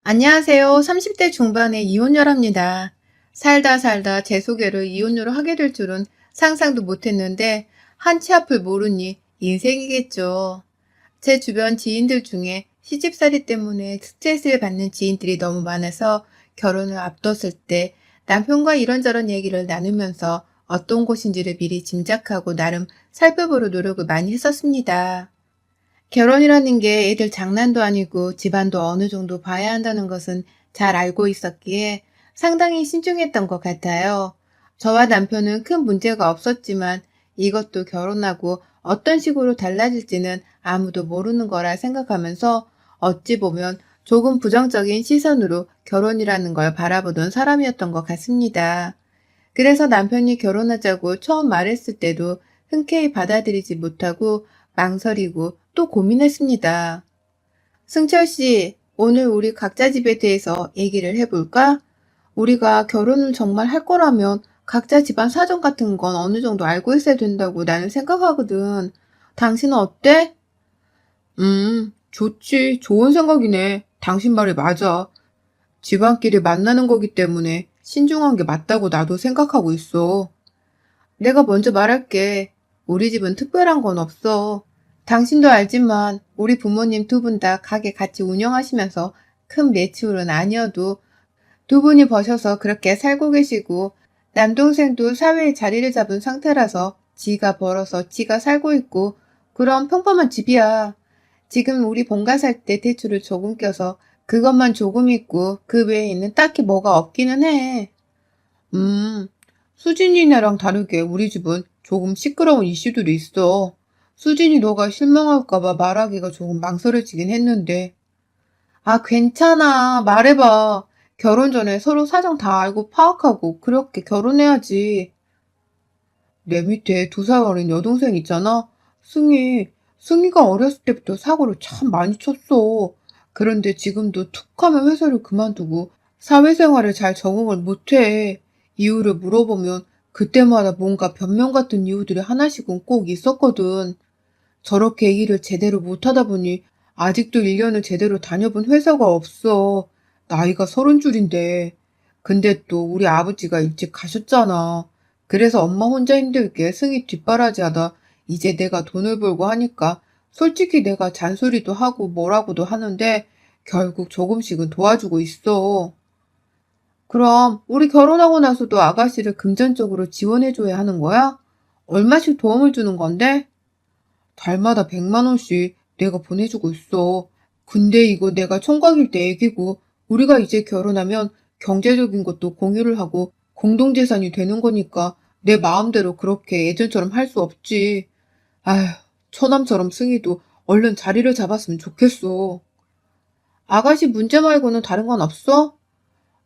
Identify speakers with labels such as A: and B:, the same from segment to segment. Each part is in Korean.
A: 안녕하세요. 30대 중반의 이혼녀랍니다. 살다 살다 제 소개를 이혼녀로 하게 될 줄은 상상도 못했는데 한치 앞을 모르니 인생이겠죠. 제 주변 지인들 중에 시집살이 때문에 스트레스를 받는 지인들이 너무 많아서 결혼을 앞뒀을 때 남편과 이런저런 얘기를 나누면서 어떤 곳인지를 미리 짐작하고 나름 살펴보려 노력을 많이 했었습니다. 결혼이라는 게 애들 장난도 아니고 집안도 어느 정도 봐야 한다는 것은 잘 알고 있었기에 상당히 신중했던 것 같아요. 저와 남편은 큰 문제가 없었지만 이것도 결혼하고 어떤 식으로 달라질지는 아무도 모르는 거라 생각하면서 어찌 보면 조금 부정적인 시선으로 결혼이라는 걸 바라보던 사람이었던 것 같습니다. 그래서 남편이 결혼하자고 처음 말했을 때도 흔쾌히 받아들이지 못하고 망설이고 또 고민했습니다. 승철 씨, 오늘 우리 각자 집에 대해서 얘기를 해볼까? 우리가 결혼을 정말 할 거라면 각자 집안 사정 같은 건 어느 정도 알고 있어야 된다고 나는 생각하거든. 당신은 어때? 좋지. 좋은 생각이네. 당신 말이 맞아. 집안끼리 만나는 거기 때문에 신중한 게 맞다고 나도 생각하고 있어. 내가 먼저 말할게. 우리 집은 특별한 건 없어. 당신도 알지만 우리 부모님 두 분 다 가게 같이 운영하시면서 큰 매출은 아니어도 두 분이 버셔서 그렇게 살고 계시고 남동생도 사회에 자리를 잡은 상태라서 지가 벌어서 지가 살고 있고 그런 평범한 집이야. 지금 우리 본가 살 때 대출을 조금 껴서 그것만 조금 있고 그 외에는 딱히 뭐가 없기는 해. 음, 수진이네랑 다르게 우리 집은 조금 시끄러운 이슈들이 있어. 수진이 너가 실망할까봐 말하기가 조금 망설여지긴 했는데. 아, 괜찮아. 말해봐. 결혼 전에 서로 사정 다 알고 파악하고 그렇게 결혼해야지. 내 밑에 2살 어린 여동생 있잖아. 승희가 어렸을 때부터 사고를 참 많이 쳤어. 그런데 지금도 툭 하면 회사를 그만두고 사회생활에 잘 적응을 못해. 이유를 물어보면 그때마다 뭔가 변명 같은 이유들이 하나씩은 꼭 있었거든. 저렇게 일을 제대로 못하다 보니 아직도 1년을 제대로 다녀본 회사가 없어. 나이가 30 줄인데. 근데 또 우리 아버지가 일찍 가셨잖아. 그래서 엄마 혼자 힘들게 승희 뒷바라지하다 이제 내가 돈을 벌고 하니까 솔직히 내가 잔소리도 하고 뭐라고도 하는데 결국 조금씩은 도와주고 있어. 그럼 우리 결혼하고 나서도 아가씨를 금전적으로 지원해줘야 하는 거야? 얼마씩 도움을 주는 건데? 달마다 100만 원씩 내가 보내주고 있어. 근데 이거 내가 총각일 때 얘기고 우리가 이제 결혼하면 경제적인 것도 공유를 하고 공동재산이 되는 거니까 내 마음대로 그렇게 예전처럼 할 수 없지. 아휴, 처남처럼 승희도 얼른 자리를 잡았으면 좋겠어. 아가씨 문제 말고는 다른 건 없어?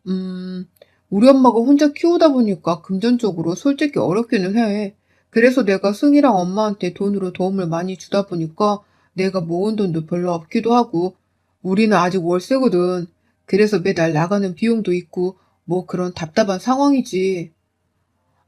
A: 음, 우리 엄마가 혼자 키우다 보니까 금전적으로 솔직히 어렵기는 해. 그래서 내가 승희랑 엄마한테 돈으로 도움을 많이 주다 보니까 내가 모은 돈도 별로 없기도 하고, 우리는 아직 월세거든. 그래서 매달 나가는 비용도 있고, 뭐 그런 답답한 상황이지.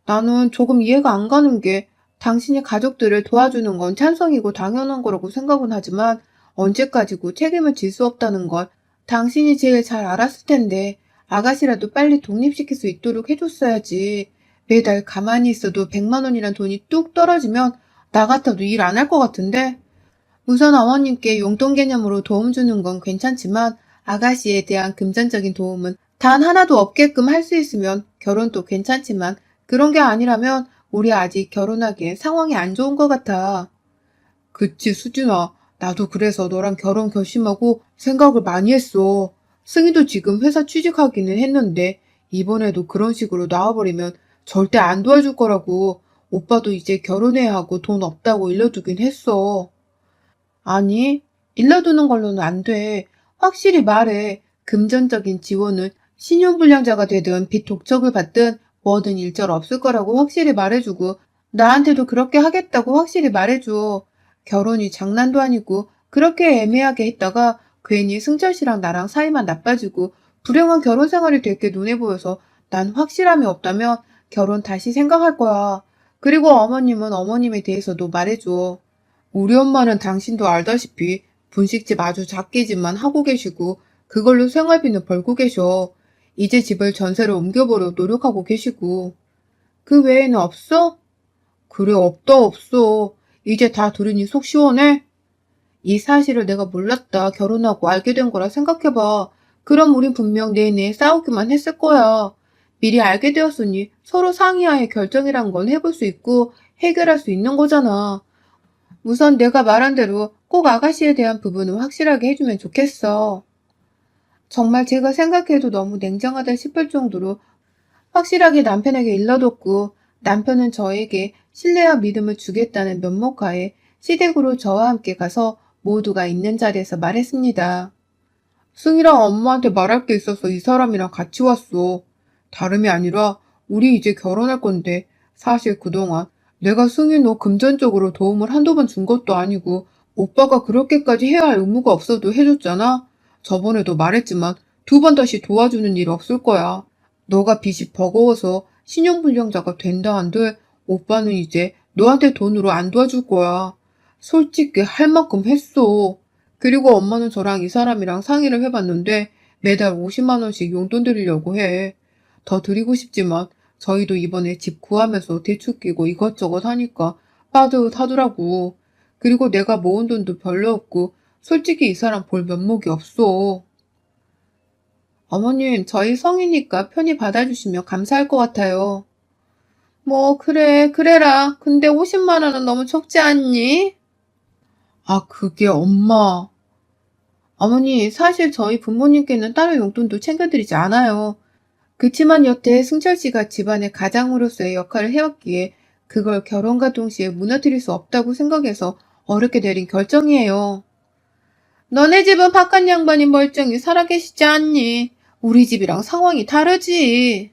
A: 나는 조금 이해가 안 가는 게 당신이 가족들을 도와주는 건 찬성이고 당연한 거라고 생각은 하지만 언제까지고 책임을 질 수 없다는 걸 당신이 제일 잘 알았을 텐데 아가씨라도 빨리 독립시킬 수 있도록 해줬어야지. 매달 가만히 있어도 100만 원이란 돈이 뚝 떨어지면 나 같아도 일 안 할 것 같은데? 우선 어머님께 용돈 개념으로 도움 주는 건 괜찮지만 아가씨에 대한 금전적인 도움은 단 하나도 없게끔 할 수 있으면 결혼도 괜찮지만 그런 게 아니라면 우리 아직 결혼하기엔 상황이 안 좋은 것 같아. 그치, 수진아. 나도 그래서 너랑 결혼 결심하고 생각을 많이 했어. 승희도 지금 회사 취직하기는 했는데 이번에도 그런 식으로 나와버리면 절대 안 도와줄 거라고. 오빠도 이제 결혼해야 하고 돈 없다고 일러두긴 했어. 아니, 일러두는 걸로는 안 돼. 확실히 말해. 금전적인 지원을 신용불량자가 되든 빚 독촉을 받든 뭐든 일절 없을 거라고 확실히 말해주고 나한테도 그렇게 하겠다고 확실히 말해줘. 결혼이 장난도 아니고 그렇게 애매하게 했다가 괜히 승철 씨랑 나랑 사이만 나빠지고 불행한 결혼 생활이 될 게 눈에 보여서 난 확실함이 없다면 결혼 다시 생각할 거야. 그리고 어머님은 어머님에 대해서도 말해줘. 우리 엄마는 당신도 알다시피 분식집 아주 작게지만 하고 계시고 그걸로 생활비는 벌고 계셔. 이제 집을 전세로 옮겨보려 노력하고 계시고. 그 외에는 없어? 그래, 없다, 없어. 이제 다 들으니 속 시원해? 이 사실을 내가 몰랐다 결혼하고 알게 된 거라 생각해봐. 그럼 우린 분명 내내 싸우기만 했을 거야. 미리 알게 되었으니 서로 상의하에 결정이란 건 해볼 수 있고 해결할 수 있는 거잖아. 우선 내가 말한 대로 꼭 아가씨에 대한 부분은 확실하게 해주면 좋겠어. 정말 제가 생각해도 너무 냉정하다 싶을 정도로 확실하게 남편에게 일러뒀고 남편은 저에게 신뢰와 믿음을 주겠다는 면목하에 시댁으로 저와 함께 가서 모두가 있는 자리에서 말했습니다. 승희랑 엄마한테 말할 게 있어서 이 사람이랑 같이 왔어. 다름이 아니라 우리 이제 결혼할 건데 사실 그동안 내가 승희 너 금전적으로 도움을 한두 번 준 것도 아니고 오빠가 그렇게까지 해야 할 의무가 없어도 해줬잖아. 저번에도 말했지만 두 번 다시 도와주는 일 없을 거야. 너가 빚이 버거워서 신용불량자가 된다 한들 오빠는 이제 너한테 돈으로 안 도와줄 거야. 솔직히 할 만큼 했어. 그리고 엄마는 저랑 이 사람이랑 상의를 해봤는데 매달 50만 원씩 용돈 드리려고 해. 더 드리고 싶지만 저희도 이번에 집 구하면서 대출 끼고 이것저것 하니까 빠듯하더라고. 그리고 내가 모은 돈도 별로 없고 솔직히 이 사람 볼 면목이 없어. 어머님, 저희 성이니까 편히 받아주시면 감사할 것 같아요. 뭐, 그래, 그래라. 근데 50만 원은 너무 적지 않니? 아, 그게 엄마. 어머니, 사실 저희 부모님께는 따로 용돈도 챙겨드리지 않아요. 그치만 여태 승철 씨가 집안의 가장으로서의 역할을 해왔기에 그걸 결혼과 동시에 무너뜨릴 수 없다고 생각해서 어렵게 내린 결정이에요. 너네 집은 바깥 양반이 멀쩡히 살아계시지 않니? 우리 집이랑 상황이 다르지.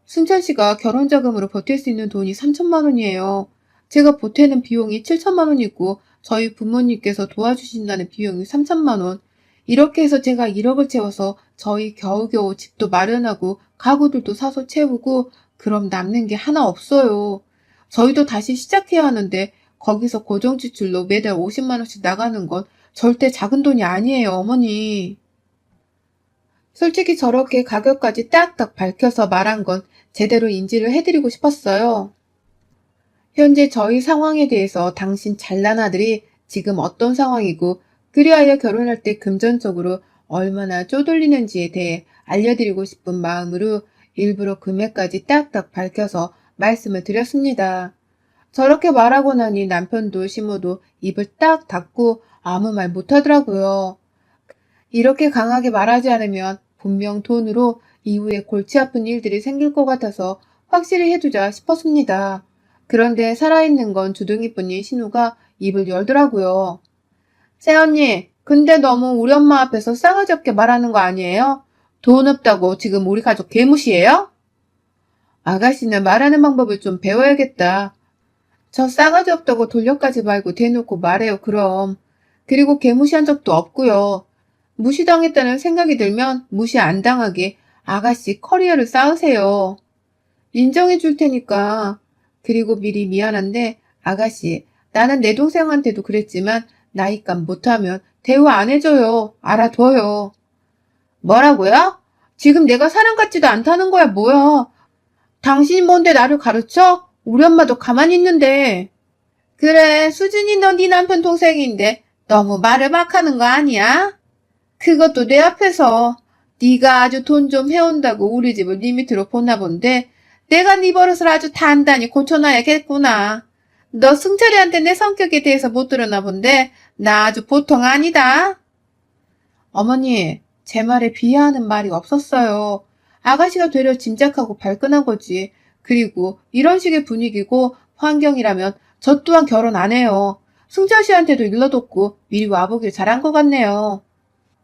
A: 승철 씨가 결혼 자금으로 버틸 수 있는 돈이 3천만 원이에요. 제가 보태는 비용이 7천만 원이고 저희 부모님께서 도와주신다는 비용이 3천만 원. 이렇게 해서 제가 1억을 채워서 저희 겨우겨우 집도 마련하고 가구들도 사서 채우고 그럼 남는 게 하나 없어요. 저희도 다시 시작해야 하는데 거기서 고정 지출로 매달 50만 원씩 나가는 건 절대 작은 돈이 아니에요, 어머니. 솔직히 저렇게 가격까지 딱딱 밝혀서 말한 건 제대로 인지를 해드리고 싶었어요. 현재 저희 상황에 대해서 당신 잘난 아들이 지금 어떤 상황이고 그리하여 결혼할 때 금전적으로 얼마나 쪼들리는지에 대해 알려드리고 싶은 마음으로 일부러 금액까지 딱딱 밝혀서 말씀을 드렸습니다. 저렇게 말하고 나니 남편도 시모도 입을 딱 닫고 아무 말 못하더라고요. 이렇게 강하게 말하지 않으면 분명 돈으로 이후에 골치 아픈 일들이 생길 것 같아서 확실히 해두자 싶었습니다. 그런데 살아있는 건 주둥이뿐인 신우가 입을 열더라고요. 새언니, 근데 너무 우리 엄마 앞에서 싸가지 없게 말하는 거 아니에요? 돈 없다고 지금 우리 가족 개무시해요? 아가씨는 말하는 방법을 좀 배워야겠다. 저 싸가지 없다고 돌려까지 말고 대놓고 말해요, 그럼. 그리고 개무시한 적도 없고요. 무시당했다는 생각이 들면 무시 안 당하게 아가씨 커리어를 쌓으세요. 인정해 줄 테니까. 그리고 미리 미안한데 아가씨, 나는 내 동생한테도 그랬지만 나이값 못하면 대우 안 해줘요. 알아둬요. 뭐라고요? 지금 내가 사람 같지도 않다는 거야, 뭐야. 당신이 뭔데 나를 가르쳐? 우리 엄마도 가만히 있는데. 그래, 수진이 너 네 남편 동생인데 너무 말을 막 하는 거 아니야? 그것도 내 앞에서 네가 아주 돈 좀 해온다고 우리 집을 네 밑으로 보나 본데 내가 네 버릇을 아주 단단히 고쳐놔야겠구나. 너 승철이한테 내 성격에 대해서 못 들었나 본데 나 아주 보통 아니다. 어머니, 제 말에 비하하는 말이 없었어요. 아가씨가 되려 짐작하고 발끈한 거지. 그리고 이런 식의 분위기고 환경이라면 저 또한 결혼 안 해요. 승철 씨한테도 일러뒀고 미리 와보길 잘한 것 같네요.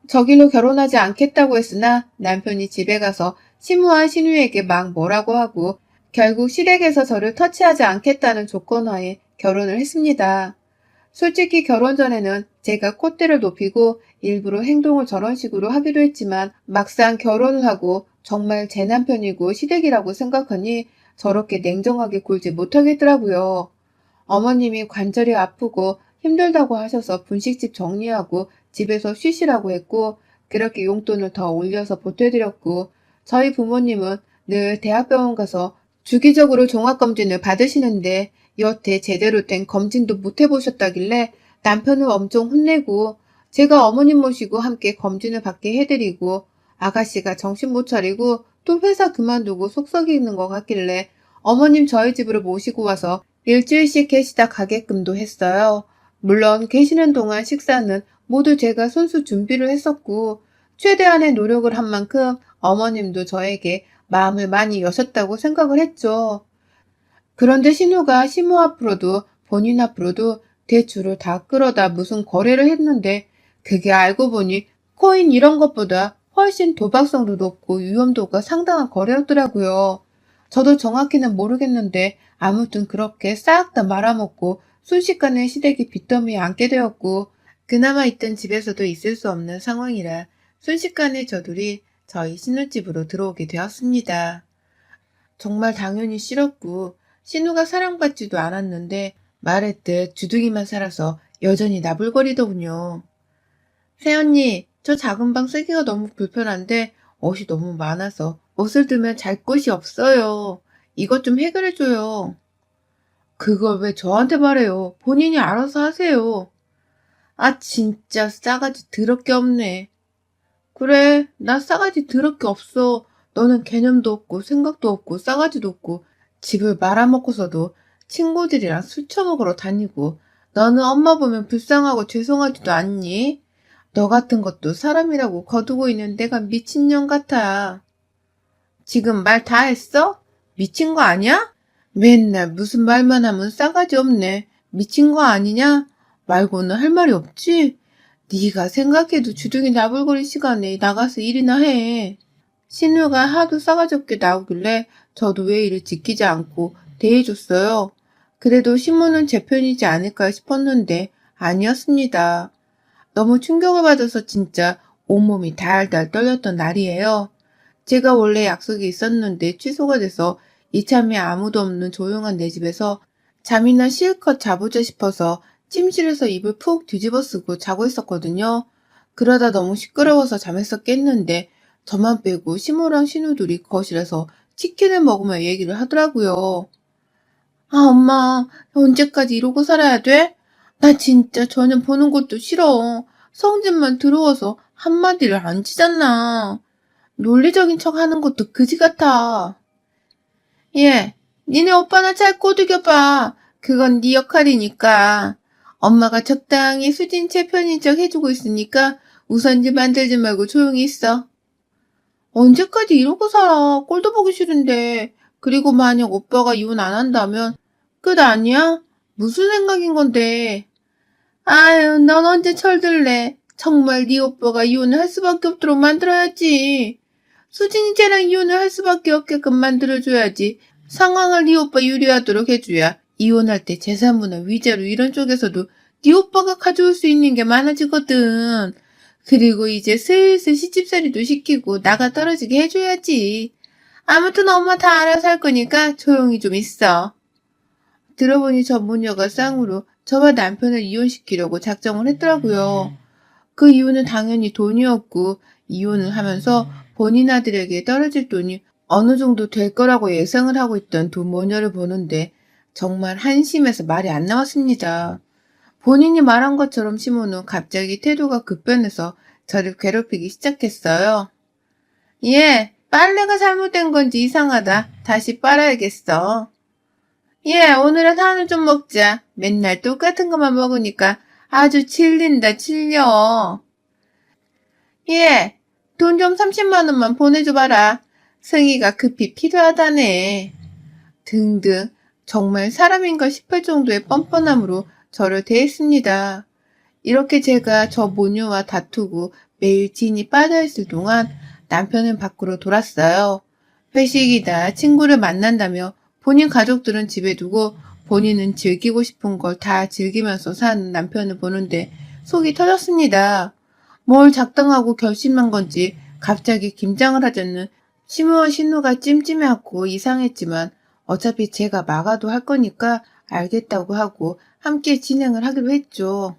A: 저 길로 결혼하지 않겠다고 했으나 남편이 집에 가서 심우한 신우에게 막 뭐라고 하고 결국 시댁에서 저를 터치하지 않겠다는 조건하에 결혼을 했습니다. 솔직히 결혼 전에는 제가 콧대를 높이고 일부러 행동을 저런 식으로 하기도 했지만 막상 결혼을 하고 정말 제 남편이고 시댁이라고 생각하니 저렇게 냉정하게 굴지 못하겠더라고요. 어머님이 관절이 아프고 힘들다고 하셔서 분식집 정리하고 집에서 쉬시라고 했고 그렇게 용돈을 더 올려서 보태드렸고, 저희 부모님은 늘 대학병원 가서 주기적으로 종합검진을 받으시는데 여태 제대로 된 검진도 못 해보셨다길래 남편을 엄청 혼내고 제가 어머님 모시고 함께 검진을 받게 해드리고 아가씨가 정신 못 차리고 또 회사 그만두고 속 썩이는 것 같길래 어머님 저희 집으로 모시고 와서 일주일씩 계시다 가게끔도 했어요. 물론 계시는 동안 식사는 모두 제가 손수 준비를 했었고 최대한의 노력을 한 만큼 어머님도 저에게 마음을 많이 여셨다고 생각을 했죠. 그런데 신우가 시모 앞으로도 본인 앞으로도 대출을 다 끌어다 무슨 거래를 했는데 그게 알고 보니 코인 이런 것보다 훨씬 도박성도 높고 위험도가 상당한 거래였더라고요. 저도 정확히는 모르겠는데 아무튼 그렇게 싹 다 말아먹고 순식간에 시댁이 빚더미에 앉게 되었고 그나마 있던 집에서도 있을 수 없는 상황이라 순식간에 저들이 저희 신혼집으로 들어오게 되었습니다. 정말 당연히 싫었고 신우가 사랑받지도 않았는데 말했듯 주둥이만 살아서 여전히 나불거리더군요. 새언니, 저 작은 방 쓰기가 너무 불편한데 옷이 너무 많아서 옷을 두면 잘 곳이 없어요. 이것 좀 해결해줘요. 그걸 왜 저한테 말해요? 본인이 알아서 하세요. 아, 진짜 싸가지 더럽게 없네. 그래, 나 싸가지 더럽게 없어. 너는 개념도 없고 생각도 없고 싸가지도 없고 집을 말아먹고서도 친구들이랑 술 처먹으러 다니고 너는 엄마 보면 불쌍하고 죄송하지도 않니? 너 같은 것도 사람이라고 거두고 있는 내가 미친년 같아. 지금 말 다 했어? 미친 거 아니야? 맨날 무슨 말만 하면 싸가지 없네. 미친 거 아니냐? 말고는 할 말이 없지? 네가 생각해도 주둥이 나불거릴 시간에 나가서 일이나 해. 신우가 하도 싸가지 없게 나오길래 저도 왜 이를 지키지 않고 대해줬어요. 그래도 신부는 제 편이지 않을까 싶었는데 아니었습니다. 너무 충격을 받아서 진짜 온몸이 달달 떨렸던 날이에요. 제가 원래 약속이 있었는데 취소가 돼서 이참에 아무도 없는 조용한 내 집에서 잠이나 실컷 자보자 싶어서 침실에서 이불 푹 뒤집어 쓰고 자고 있었거든요. 그러다 너무 시끄러워서 잠에서 깼는데 저만 빼고 시모랑 신우들이 거실에서 치킨을 먹으며 얘기를 하더라고요. 아, 엄마, 언제까지 이러고 살아야 돼? 나 진짜 저녁 보는 것도 싫어. 성질만 들어와서 한마디를 안 치잖아. 논리적인 척 하는 것도 그지 같아. 예, 니네 오빠나 잘 꼬드겨봐. 그건 네 역할이니까. 엄마가 적당히 수진 제 편인 척 해주고 있으니까 우선지 만들지 말고 조용히 있어. 언제까지 이러고 살아? 꼴도 보기 싫은데. 그리고 만약 오빠가 이혼 안 한다면 끝 아니야? 무슨 생각인 건데? 아유, 넌 언제 철들래? 정말 네 오빠가 이혼을 할 수밖에 없도록 만들어야지. 수진이 쟤랑 이혼을 할 수밖에 없게끔 만들어줘야지. 상황을 네 오빠 유리하도록 해줘야 이혼할 때 재산부나 위자료 이런 쪽에서도 네 오빠가 가져올 수 있는 게 많아지거든. 그리고 이제 슬슬 시집살이도 시키고 나가 떨어지게 해줘야지. 아무튼 엄마 다 알아서 할 거니까 조용히 좀 있어. 들어보니 저 모녀가 쌍으로 저와 남편을 이혼시키려고 작정을 했더라고요. 그 이유는 당연히 돈이었고 이혼을 하면서 본인 아들에게 떨어질 돈이 어느 정도 될 거라고 예상을 하고 있던 두 모녀를 보는데 정말 한심해서 말이 안 나왔습니다. 본인이 말한 것처럼 시모는 갑자기 태도가 급변해서 저를 괴롭히기 시작했어요. 예, 빨래가 잘못된 건지 이상하다. 다시 빨아야겠어. 예, 오늘은 한우 좀 먹자. 맨날 똑같은 것만 먹으니까 아주 질린다, 질려. 예, 돈 좀 30만 원만 보내줘봐라. 승희가 급히 필요하다네. 등등 정말 사람인가 싶을 정도의 뻔뻔함으로 저를 대했습니다. 이렇게 제가 저 모녀와 다투고 매일 진이 빠져있을 동안 남편은 밖으로 돌았어요. 회식이다 친구를 만난다며 본인 가족들은 집에 두고 본인은 즐기고 싶은 걸 다 즐기면서 사는 남편을 보는데 속이 터졌습니다. 뭘 작당하고 결심한 건지 갑자기 김장을 하자는 시무와 신우가 찜찜해하고 이상했지만 어차피 제가 막아도 할 거니까 알겠다고 하고 함께 진행을 하기로 했죠.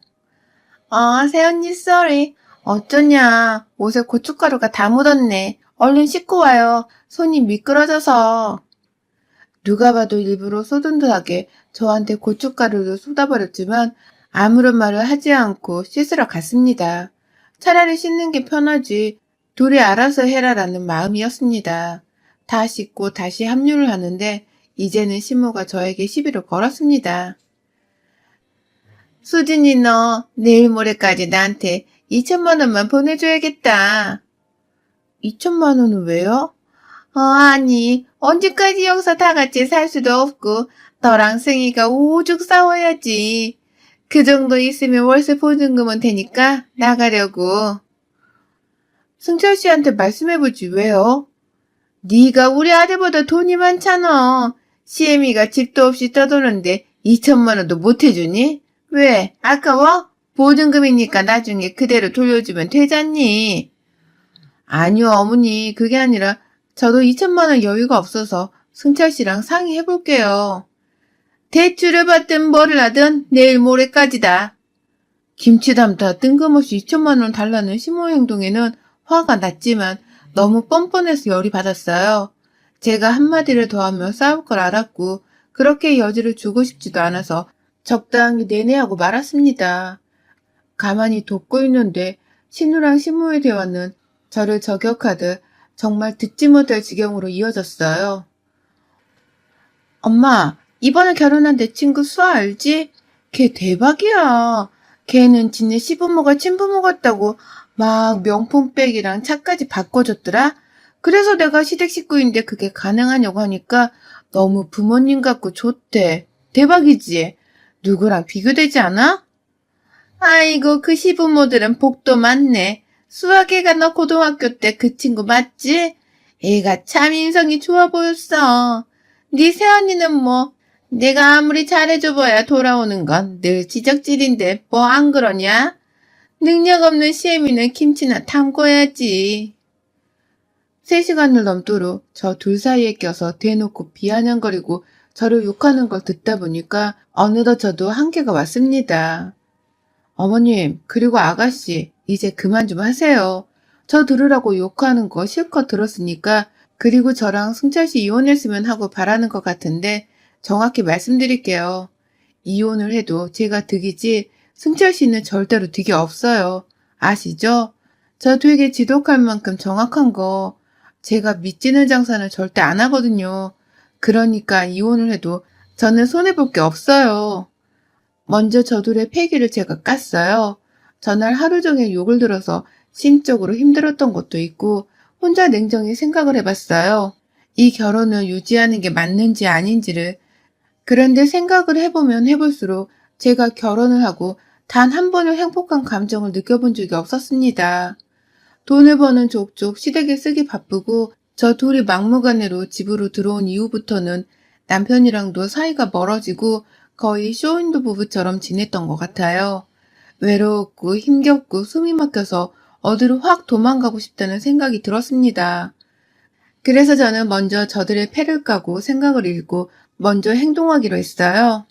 A: 새언니 sorry. 어쩌냐. 옷에 고춧가루가 다 묻었네. 얼른 씻고 와요. 손이 미끄러져서. 누가 봐도 일부러 소둔둔하게 저한테 고춧가루를 쏟아버렸지만 아무런 말을 하지 않고 씻으러 갔습니다. 차라리 씻는 게 편하지 둘이 알아서 해라라는 마음이었습니다. 다 씻고 다시 합류를 하는데 이제는 시모가 저에게 시비를 걸었습니다. 수진이 너 내일 모레까지 나한테 2천만 원만 보내줘야겠다. 2천만 원은 왜요? 아니 언제까지 여기서 다 같이 살 수도 없고 너랑 승희가 오죽 싸워야지. 그 정도 있으면 월세 보증금은 되니까 나가려고. 승철 씨한테 말씀해보지 왜요? 네가 우리 아들보다 돈이 많잖아. 시애미가 집도 없이 떠도는데 2천만 원도 못 해주니? 왜? 아까워? 보증금이니까 나중에 그대로 돌려주면 되잖니. 아니요, 어머니. 그게 아니라 저도 2천만 원 여유가 없어서 승철 씨랑 상의해볼게요. 대출을 받든 뭐를 하든 내일 모레까지다. 김치 담다 뜬금없이 2천만 원 달라는 시모 행동에는 화가 났지만 너무 뻔뻔해서 열이 받았어요. 제가 한마디를 더하면 싸울 걸 알았고 그렇게 여지를 주고 싶지도 않아서 적당히 내내하고 말았습니다. 가만히 돕고 있는데 신우랑 시모의 대화는 저를 저격하듯 정말 듣지 못할 지경으로 이어졌어요. 엄마, 이번에 결혼한 내 친구 수아 알지? 걔 대박이야. 걔는 지네 시부모가 친부모 같다고 막 명품백이랑 차까지 바꿔줬더라. 그래서 내가 시댁 식구인데 그게 가능하냐고 하니까 너무 부모님 같고 좋대. 대박이지? 누구랑 비교되지 않아? 아이고 그 시부모들은 복도 많네. 수아걔가 너 고등학교 때 그 친구 맞지? 애가 참 인성이 좋아 보였어. 네 새언니는 뭐 내가 아무리 잘해줘봐야 돌아오는 건 늘 지적질인데 뭐 안 그러냐? 능력 없는 시애미는 김치나 담궈야지. 3시간을 넘도록 저 둘 사이에 껴서 대놓고 비아냥거리고 저를 욕하는 걸 듣다 보니까 어느덧 저도 한계가 왔습니다. 어머님, 그리고 아가씨, 이제 그만 좀 하세요. 저 들으라고 욕하는 거 실컷 들었으니까 그리고 저랑 승철 씨 이혼했으면 하고 바라는 것 같은데 정확히 말씀드릴게요. 이혼을 해도 제가 득이지 승철 씨는 절대로 득이 없어요. 아시죠? 저 되게 지독할 만큼 정확한 거 제가 믿지는 장사는 절대 안 하거든요. 그러니까 이혼을 해도 저는 손해볼 게 없어요. 먼저 저둘의 패기를 제가 깠어요. 전날 하루 종일 욕을 들어서 심적으로 힘들었던 것도 있고 혼자 냉정히 생각을 해봤어요. 이 결혼을 유지하는 게 맞는지 아닌지를. 그런데 생각을 해보면 해볼수록 제가 결혼을 하고 단 한 번의 행복한 감정을 느껴본 적이 없었습니다. 돈을 버는 족족 시댁에 쓰기 바쁘고 저 둘이 막무가내로 집으로 들어온 이후부터는 남편이랑도 사이가 멀어지고 거의 쇼윈도 부부처럼 지냈던 것 같아요. 외로웠고 힘겹고 숨이 막혀서 어디로 확 도망가고 싶다는 생각이 들었습니다. 그래서 저는 먼저 저들의 패를 까고 생각을 읽고 먼저 행동하기로 했어요.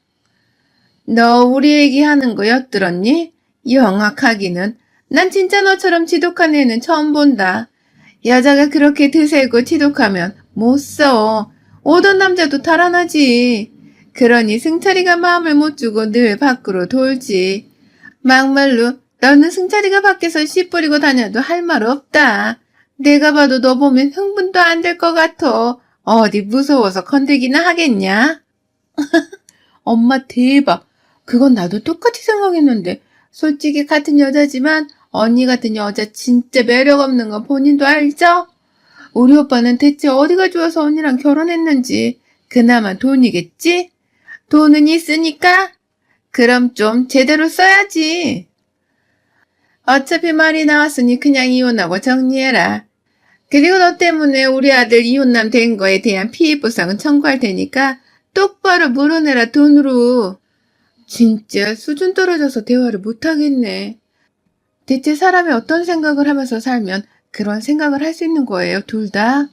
A: 너 우리 얘기하는 거 엿들었니? 영악하기는. 난 진짜 너처럼 지독한 애는 처음 본다. 여자가 그렇게 드세고 지독하면 못 써. 오던 남자도 달아나지. 그러니 승철이가 마음을 못 주고 늘 밖으로 돌지. 막말로 너는 승철이가 밖에서 씨 뿌리고 다녀도 할 말 없다. 내가 봐도 너 보면 흥분도 안 될 것 같아. 어디 무서워서 건들기나 하겠냐? 엄마 대박. 그건 나도 똑같이 생각했는데 솔직히 같은 여자지만 언니 같은 여자 진짜 매력 없는 건 본인도 알죠? 우리 오빠는 대체 어디가 좋아서 언니랑 결혼했는지. 그나마 돈이겠지? 돈은 있으니까? 그럼 좀 제대로 써야지. 어차피 말이 나왔으니 그냥 이혼하고 정리해라. 그리고 너 때문에 우리 아들 이혼남 된 거에 대한 피해보상은 청구할 테니까 똑바로 물어내라 돈으로. 진짜 수준 떨어져서 대화를 못하겠네. 대체 사람이 어떤 생각을 하면서 살면 그런 생각을 할 수 있는 거예요, 둘 다?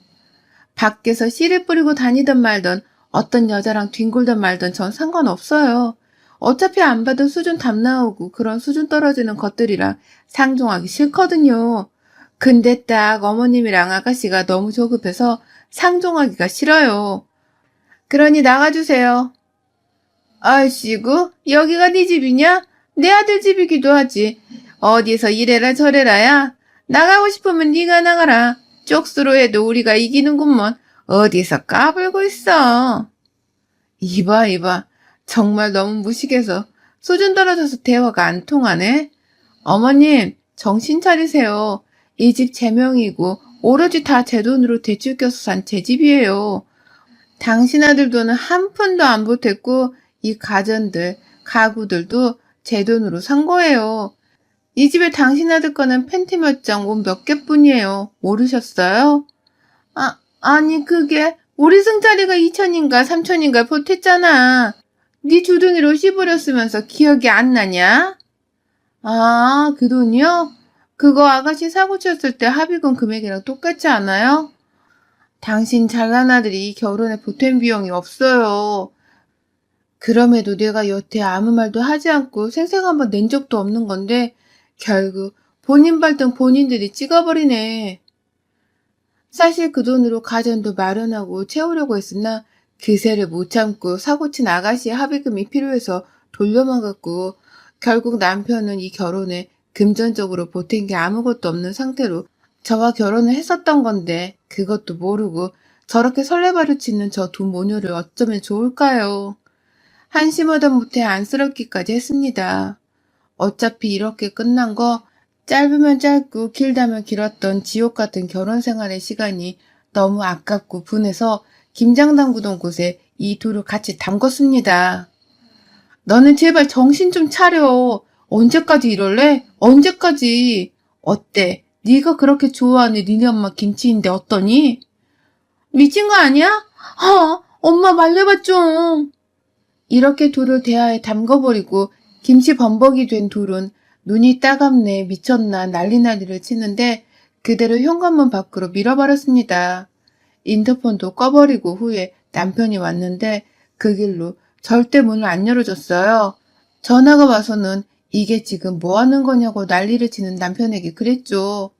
A: 밖에서 씨를 뿌리고 다니던 말던 어떤 여자랑 뒹굴던 말던 전 상관없어요. 어차피 안 봐도 수준 답 나오고 그런 수준 떨어지는 것들이랑 상종하기 싫거든요. 근데 딱 어머님이랑 아가씨가 너무 조급해서 상종하기가 싫어요. 그러니 나가주세요. 아이씨구, 여기가 네 집이냐? 내 아들 집이기도 하지. 어디서 이래라 저래라야. 나가고 싶으면 네가 나가라. 쪽수로 해도 우리가 이기는구먼. 어디서 까불고 있어. 이봐. 정말 너무 무식해서 수준 떨어져서 대화가 안 통하네. 어머님, 정신 차리세요. 이 집 제 명이고 오로지 다 제 돈으로 대출 껴서 산 제 집이에요. 당신 아들 돈은 한 푼도 안 보탰고 이 가전들, 가구들도 제 돈으로 산 거예요. 이 집에 당신 아들 거는 팬티 몇 장, 옷 몇 개뿐이에요. 모르셨어요? 아니 그게 우리 승자리가 2천인가 3천인가 보탰잖아. 네 주둥이로 씹으렸으면서 기억이 안 나냐? 아, 그 돈이요? 그거 아가씨 사고 쳤을 때 합의금 금액이랑 똑같지 않아요? 당신 잘난 아들이 결혼에 보탬 비용이 없어요. 그럼에도 내가 여태 아무 말도 하지 않고 생생 한번 낸 적도 없는 건데 결국 본인 발등 본인들이 찍어버리네. 사실 그 돈으로 가전도 마련하고 채우려고 했으나 그새를 못 참고 사고친 아가씨의 합의금이 필요해서 돌려만 갖고 결국 남편은 이 결혼에 금전적으로 보탠 게 아무것도 없는 상태로 저와 결혼을 했었던 건데 그것도 모르고 저렇게 설레발을 치는 저 두 모녀를 어쩌면 좋을까요? 한심하다 못해 안쓰럽기까지 했습니다. 어차피 이렇게 끝난 거 짧으면 짧고 길다면 길었던 지옥 같은 결혼 생활의 시간이 너무 아깝고 분해서 김장 담그던 곳에 이 둘을 같이 담궜습니다. 너는 제발 정신 좀 차려. 언제까지 이럴래? 언제까지? 어때? 네가 그렇게 좋아하는 니네 엄마 김치인데 어떠니? 미친 거 아니야? 엄마 말려봐 좀. 이렇게 둘을 대하에 담궈버리고 김치 범벅이 된 둘은 눈이 따갑네 미쳤나 난리를 치는데 그대로 현관문 밖으로 밀어버렸습니다. 인터폰도 꺼버리고 후에 남편이 왔는데 그 길로 절대 문을 안 열어줬어요. 전화가 와서는 이게 지금 뭐 하는 거냐고 난리를 치는 남편에게 그랬죠.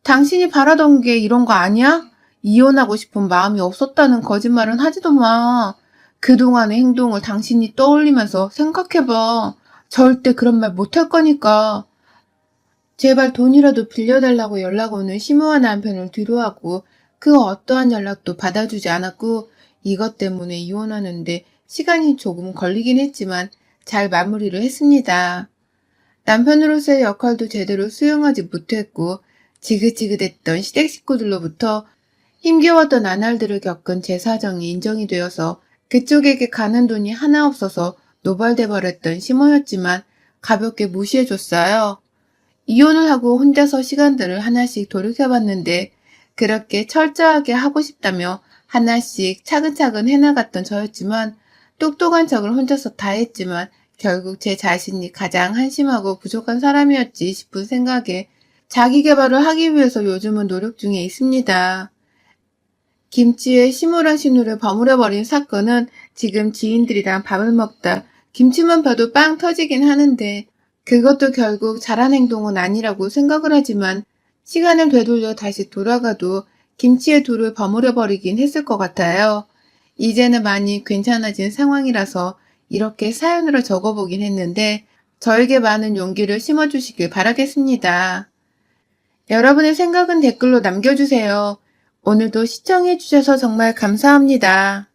A: 당신이 바라던 게 이런 거 아니야? 이혼하고 싶은 마음이 없었다는 거짓말은 하지도 마. 그동안의 행동을 당신이 떠올리면서 생각해봐. 절대 그런 말 못할 거니까. 제발 돈이라도 빌려달라고 연락 오는 심오한 남편을 뒤로하고 그 어떠한 연락도 받아주지 않았고 이것 때문에 이혼하는데 시간이 조금 걸리긴 했지만 잘 마무리를 했습니다. 남편으로서의 역할도 제대로 수행하지 못했고 지긋지긋했던 시댁 식구들로부터 힘겨웠던 나날들을 겪은 제 사정이 인정이 되어서 그쪽에게 가는 돈이 하나 없어서 노발돼 버렸던 심호였지만 가볍게 무시해줬어요. 이혼을 하고 혼자서 시간들을 하나씩 돌이켜봤는데 그렇게 철저하게 하고 싶다며 하나씩 차근차근 해나갔던 저였지만 똑똑한 척을 혼자서 다 했지만 결국 제 자신이 가장 한심하고 부족한 사람이었지 싶은 생각에 자기 개발을 하기 위해서 요즘은 노력 중에 있습니다. 김치에 시무란 신호를 버무려버린 사건은 지금 지인들이랑 밥을 먹다 김치만 봐도 빵 터지긴 하는데 그것도 결국 잘한 행동은 아니라고 생각을 하지만 시간을 되돌려 다시 돌아가도 김치에 돌을 버무려버리긴 했을 것 같아요. 이제는 많이 괜찮아진 상황이라서 이렇게 사연으로 적어보긴 했는데 저에게 많은 용기를 심어주시길 바라겠습니다. 여러분의 생각은 댓글로 남겨주세요. 오늘도 시청해주셔서 정말 감사합니다.